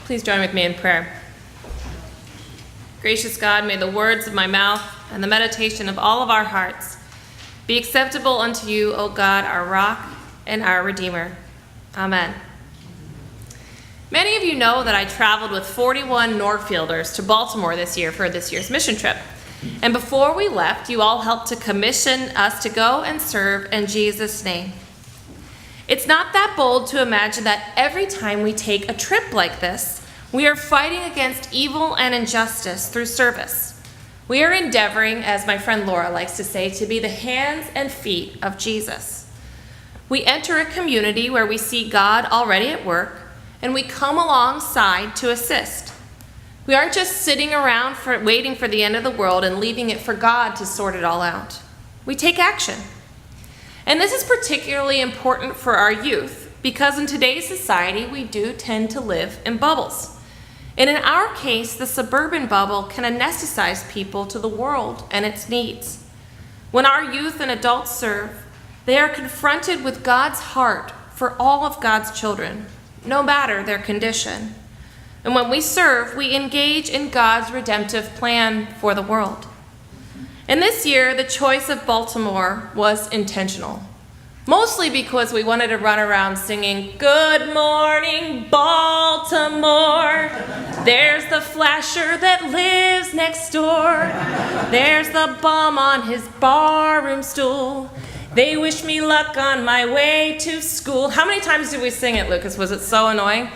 Please join with me in prayer. Gracious God, may the words of my mouth and the meditation of all of our hearts be acceptable unto you, O God, our rock and our Redeemer. Amen. Many of you know that I traveled with 41 Norfielders to Baltimore this year for this year's mission trip. And before we left, you all helped to commission us to go and serve in Jesus' name. It's not that bold to imagine that every time we take a trip like this, we are fighting against evil and injustice through service. We are endeavoring, as my friend Laura likes to say, to be the hands and feet of Jesus. We enter a community where we see God already at work, and we come alongside to assist. We aren't just sitting around waiting for the end of the world and leaving it for God to sort it all out. We take action. And this is particularly important for our youth because in today's society, we do tend to live in bubbles. And in our case, the suburban bubble can anesthetize people to the world and its needs. When our youth and adults serve, they are confronted with God's heart for all of God's children, no matter their condition. And when we serve, we engage in God's redemptive plan for the world. And this year, the choice of Baltimore was intentional, mostly because we wanted to run around singing, "Good morning, Baltimore. There's the flasher that lives next door. There's the bum on his barroom stool. They wish me luck on my way to school." How many times did we sing it, Lucas? Was it so annoying?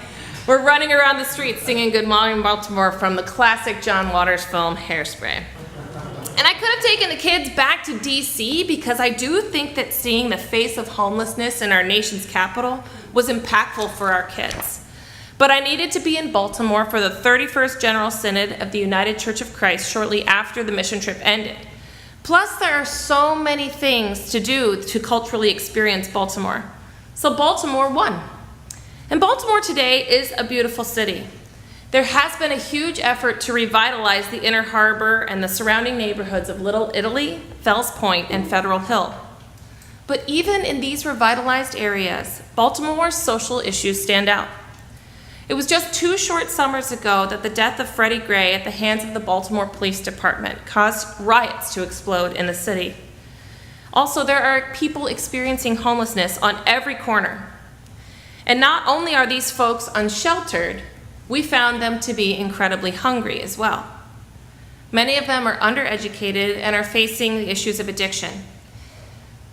We're running around the streets singing "Good Morning, Baltimore" from the classic John Waters film, Hairspray. And I could have taken the kids back to DC because I do think that seeing the face of homelessness in our nation's capital was impactful for our kids. But I needed to be in Baltimore for the 31st General Synod of the United Church of Christ shortly after the mission trip ended. Plus, there are so many things to do to culturally experience Baltimore. So Baltimore won. And Baltimore today is a beautiful city. There has been a huge effort to revitalize the Inner Harbor and the surrounding neighborhoods of Little Italy, Fells Point, and Federal Hill. But even in these revitalized areas, Baltimore's social issues stand out. It was just 2 short summers ago that the death of Freddie Gray at the hands of the Baltimore Police Department caused riots to explode in the city. Also, there are people experiencing homelessness on every corner. And not only are these folks unsheltered, we found them to be incredibly hungry as well. Many of them are undereducated and are facing the issues of addiction.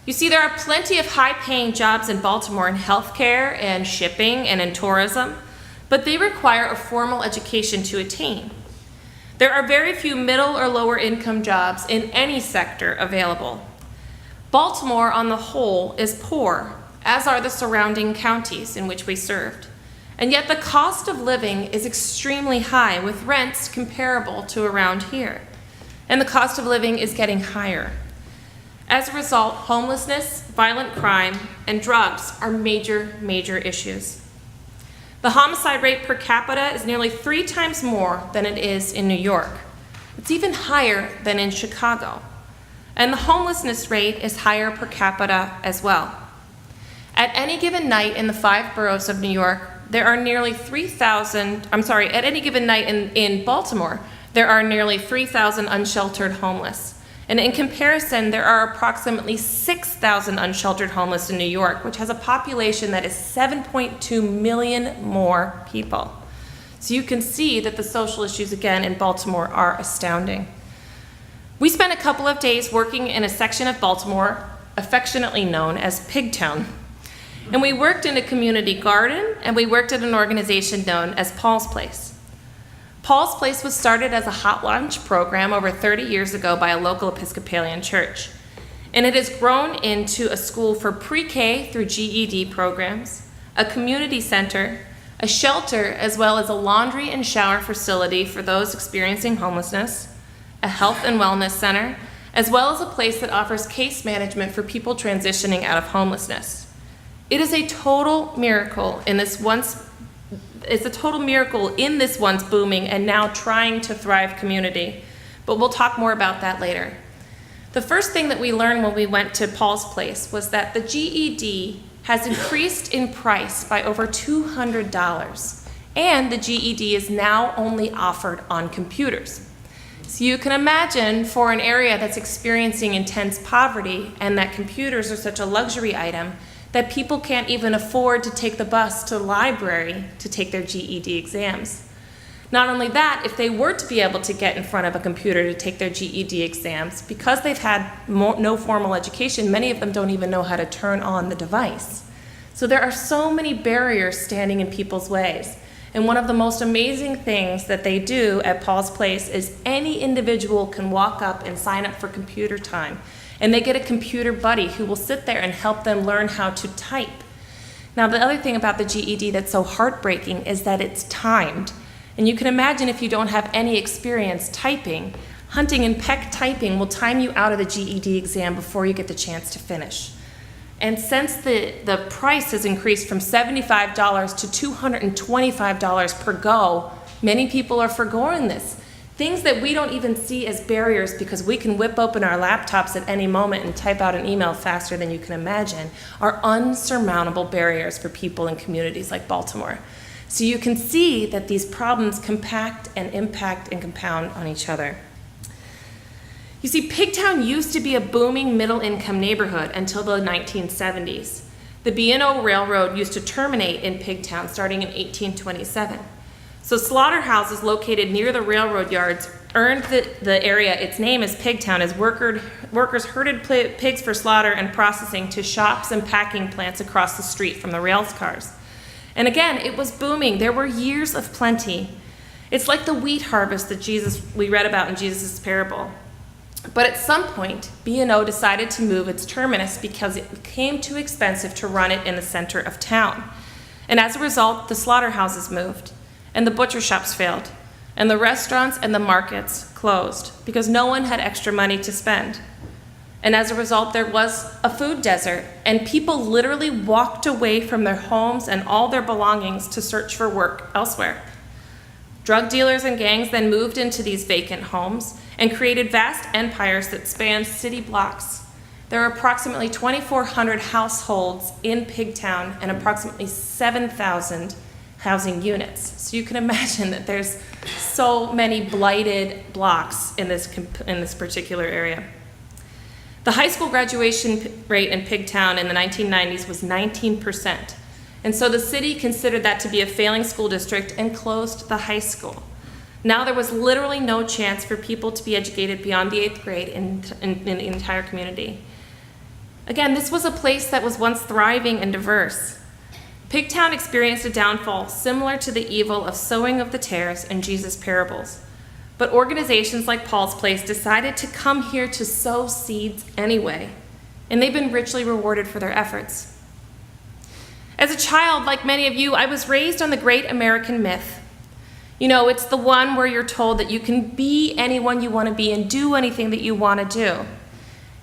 You see, there are plenty of high-paying jobs in Baltimore in healthcare and shipping and in tourism, but they require a formal education to attain. There are very few middle or lower income jobs in any sector available. Baltimore, on the whole, is poor, as are the surrounding counties in which we served. And yet the cost of living is extremely high, with rents comparable to around here. And the cost of living is getting higher. As a result, homelessness, violent crime, and drugs are major issues. The homicide rate per capita is nearly 3 times more than it is in New York. It's even higher than in Chicago. And the homelessness rate is higher per capita as well. At any given night in the 5 boroughs of New York, there are nearly 3,000, at any given night in Baltimore, there are nearly 3,000 unsheltered homeless. And in comparison, there are approximately 6,000 unsheltered homeless in New York, which has a population that is 7.2 million more people. So you can see that the social issues, again, in Baltimore are astounding. We spent a couple of days working in a section of Baltimore affectionately known as Pigtown. And we worked in a community garden, and we worked at an organization known as Paul's Place. Paul's Place was started as a hot lunch program over 30 years ago by a local Episcopalian church. And it has grown into a school for pre-K through GED programs, a community center, a shelter, as well as a laundry and shower facility for those experiencing homelessness, a health and wellness center, as well as a place that offers case management for people transitioning out of homelessness. It is a total miracle in this once booming and now trying to thrive community. But we'll talk more about that later. The first thing that we learned when we went to Paul's Place was that the GED has increased in price by over $200 And the GED is now only offered on computers. So you can imagine for an area that's experiencing intense poverty and that computers are such a luxury item that people can't even afford to take the bus to the library to take their GED exams. Not only that, if they were to be able to get in front of a computer to take their GED exams, because they've had no formal education, many of them don't even know how to turn on the device. So there are so many barriers standing in people's ways. And one of the most amazing things that they do at Paul's Place is any individual can walk up and sign up for computer time. And they get a computer buddy who will sit there and help them learn how to type. Now, the other thing about the GED that's so heartbreaking is that it's timed. And you can imagine if you don't have any experience typing, hunting and peck typing will time you out of the GED exam before you get the chance to finish. And since the price has increased from $75 to $225 per go, many people are forgoing this. Things that we don't even see as barriers because we can whip open our laptops at any moment and type out an email faster than you can imagine are unsurmountable barriers for people in communities like Baltimore. So you can see that these problems compact and impact and compound on each other. You see, Pigtown used to be a booming middle-income neighborhood until the 1970s. The B&O Railroad used to terminate in Pigtown starting in 1827. So slaughterhouses located near the railroad yards earned the area its name as Pigtown as workers herded pigs for slaughter and processing to shops and packing plants across the street from the rail cars. And again, it was booming. There were years of plenty. It's like the wheat harvest that we read about in Jesus' parable. But at some point, B&O decided to move its terminus because it became too expensive to run it in the center of town. And as a result, the slaughterhouses moved, and the butcher shops failed, and the restaurants and the markets closed because no one had extra money to spend. And as a result, there was a food desert, and people literally walked away from their homes and all their belongings to search for work elsewhere. Drug dealers and gangs then moved into these vacant homes and created vast empires that spanned city blocks. There are approximately 2,400 households in Pigtown and approximately 7,000 housing units. So you can imagine that there's so many blighted blocks in this particular area. The high school graduation rate in Pigtown in the 1990s was 19%. And so the city considered that to be a failing school district and closed the high school. Now there was literally no chance for people to be educated beyond the 8th grade in the entire community. Again, this was a place that was once thriving and diverse. Pigtown experienced a downfall similar to the evil of sowing of the tares in Jesus' parables. But organizations like Paul's Place decided to come here to sow seeds anyway, and they've been richly rewarded for their efforts. As a child, like many of you, I was raised on the great American myth. You know, it's the one where you're told that you can be anyone you want to be and do anything that you want to do.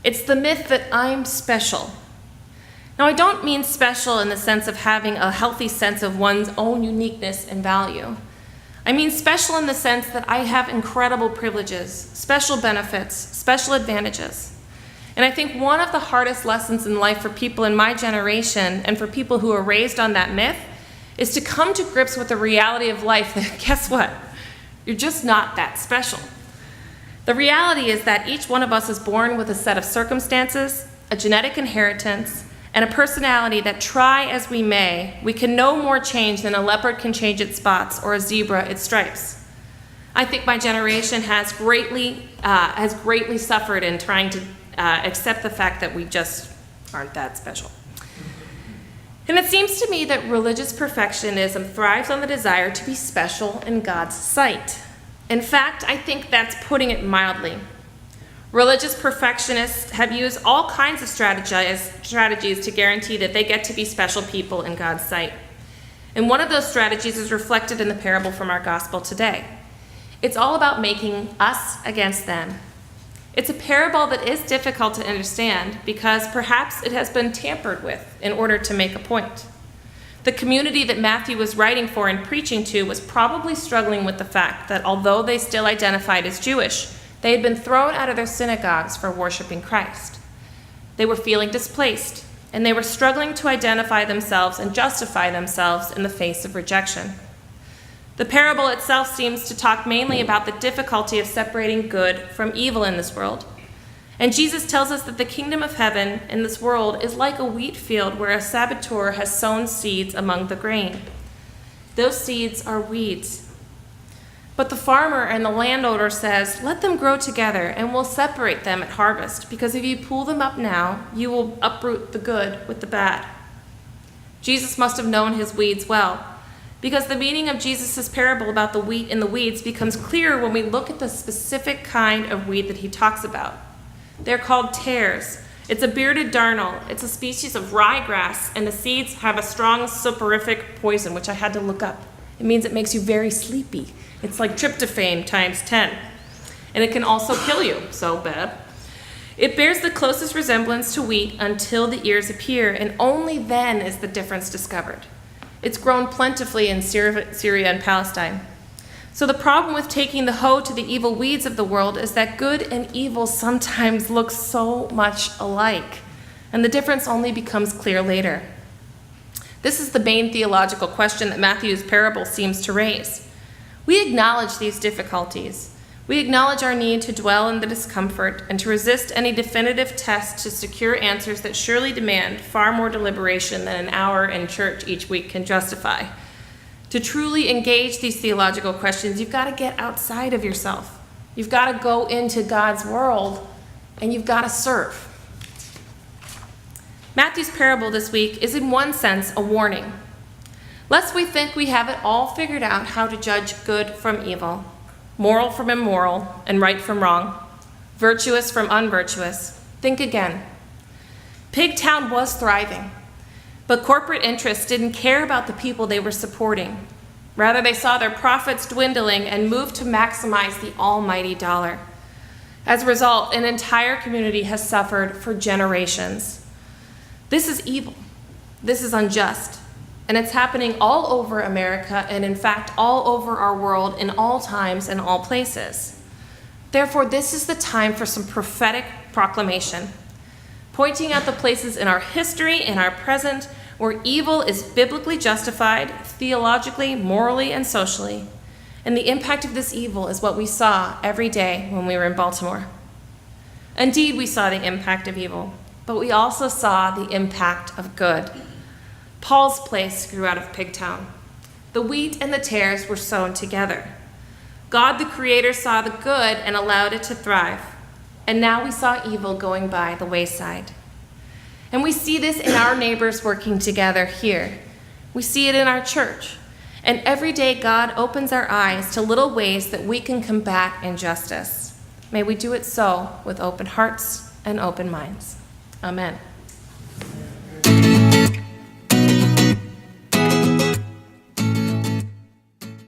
It's the myth that I'm special. Now, I don't mean special in the sense of having a healthy sense of one's own uniqueness and value. I mean special in the sense that I have incredible privileges, special benefits, special advantages. And I think one of the hardest lessons in life for people in my generation and for people who are raised on that myth is to come to grips with the reality of life that, guess what? You're just not that special. The reality is that each one of us is born with a set of circumstances, a genetic inheritance, and a personality that, try as we may, we can no more change than a leopard can change its spots or a zebra its stripes. I think my generation has greatly suffered in trying to accept the fact that we just aren't that special. And it seems to me that religious perfectionism thrives on the desire to be special in God's sight. In fact, I think that's putting it mildly. Religious perfectionists have used all kinds of strategies to guarantee that they get to be special people in God's sight. And one of those strategies is reflected in the parable from our gospel today. It's all about making us against them. It's a parable that is difficult to understand because perhaps it has been tampered with in order to make a point. The community that Matthew was writing for and preaching to was probably struggling with the fact that although they still identified as Jewish, they had been thrown out of their synagogues for worshiping Christ. They were feeling displaced, and they were struggling to identify themselves and justify themselves in the face of rejection. The parable itself seems to talk mainly about the difficulty of separating good from evil in this world. And Jesus tells us that the kingdom of heaven in this world is like a wheat field where a saboteur has sown seeds among the grain. Those seeds are weeds. But the farmer and the landowner says, let them grow together and we'll separate them at harvest, because if you pull them up now, you will uproot the good with the bad. Jesus must have known his weeds well, because the meaning of Jesus' parable about the wheat and the weeds becomes clearer when we look at the specific kind of weed that he talks about. They're called tares. It's a bearded darnel. It's a species of ryegrass, and the seeds have a strong soporific poison, which I had to look up. It means it makes you very sleepy. It's like tryptophan times 10. And it can also kill you, so bad. It bears the closest resemblance to wheat until the ears appear, and only then is the difference discovered. It's grown plentifully in Syria and Palestine. So the problem with taking the hoe to the evil weeds of the world is that good and evil sometimes look so much alike, and the difference only becomes clear later. This is the main theological question that Matthew's parable seems to raise. We acknowledge these difficulties. We acknowledge our need to dwell in the discomfort and to resist any definitive test to secure answers that surely demand far more deliberation than an hour in church each week can justify. To truly engage these theological questions, you've got to get outside of yourself. You've got to go into God's world, and you've got to serve. Matthew's parable this week is in one sense a warning. Lest we think we have it all figured out how to judge good from evil, moral from immoral, and right from wrong, virtuous from unvirtuous, think again. Pigtown was thriving, but corporate interests didn't care about the people they were supporting. Rather, they saw their profits dwindling and moved to maximize the almighty dollar. As a result, an entire community has suffered for generations. This is evil. This is unjust. And it's happening all over America, and in fact, all over our world in all times and all places. Therefore, this is the time for some prophetic proclamation, pointing out the places in our history, in our present, where evil is biblically justified, theologically, morally, and socially. And the impact of this evil is what we saw every day when we were in Baltimore. Indeed, we saw the impact of evil, but we also saw the impact of good. Paul's place grew out of Pigtown. The wheat and the tares were sown together. God, the Creator, saw the good and allowed it to thrive. And now we saw evil going by the wayside. And we see this in our neighbors working together here. We see it in our church. And every day God opens our eyes to little ways that we can combat injustice. May we do it so with open hearts and open minds. Amen.